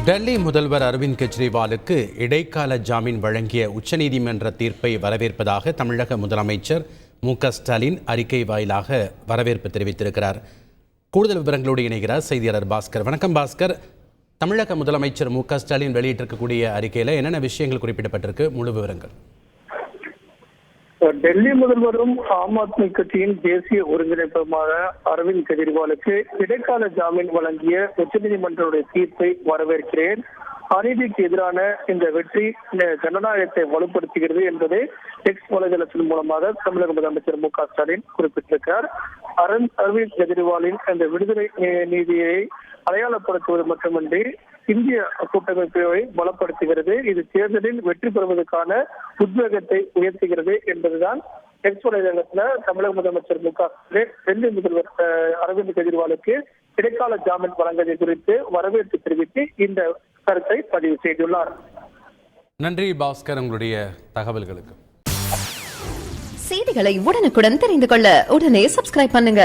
டெல்லி முதல்வர் அரவிந்த் கெஜ்ரிவாலுக்கு இடைக்கால ஜாமீன் வழங்கிய உச்சநீதிமன்ற தீர்ப்பை வரவேற்பதாக தமிழக முதலமைச்சர் மு.க.ஸ்டாலின் அறிக்கை வாயிலாக வரவேற்பு தெரிவித்திருக்கிறார். கூடுதல் விவரங்களோடு இணைகிறார் செய்தியாளர் பாஸ்கர். வணக்கம் பாஸ்கர். தமிழக முதலமைச்சர் மு.க.ஸ்டாலின் வெளியிட்டிருக்கக்கூடிய அறிக்கையில் என்னென்ன விஷயங்கள் குறிப்பிடப்பட்டிருக்கு, முழு விவரங்கள்? டெல்லி முதல்வரும் ஆம் ஆத்மி கட்சியின் தேசிய ஒருங்கிணைப்புமான அரவிந்த் கெஜ்ரிவாலுக்கு இடைக்கால ஜாமீன் வழங்கிய உச்சநீதிமன்றத்துடைய தீர்ப்பை வரவேற்கிறேன். அநீதிக்கு எதிரான இந்த வெற்றி ஜனநாயகத்தை வலுப்படுத்துகிறது என்பதை எக்ஸ் வலைதளத்தின் மூலமாக தமிழக முதலமைச்சர் மு.க.ஸ்டாலின் குறிப்பிட்டிருக்கிறார். அரவிந்த் கெஜ்ரிவாலின் அந்த விடுதலை நீதியை அடையாளப்படுத்துவது மட்டுமின்றி இந்திய கூட்டமைப்பை பலப்படுத்துகிறது, இது தேர்தலில் வெற்றி பெறுவதற்கான உத்வேகத்தை உயர்த்துகிறது என்பதுதான் எக்ஸ் வலைதளத்துல தமிழக முதலமைச்சர் மு.க.ஸ்டாலின் டெல்லி முதல்வர் அரவிந்த் கெஜ்ரிவாலுக்கு இடைக்கால ஜாமீன் வழங்குவது குறித்து வரவேற்பு தெரிவித்து இந்த கருத்தை பதிவு செய்துள்ளார். நன்றி பாஸ்கர், உங்களுடைய தகவல்களுக்கு. செய்திகளை உடனுக்குடன் தெரிந்து கொள்ள உடனே சப்ஸ்கிரைப் பண்ணுங்க.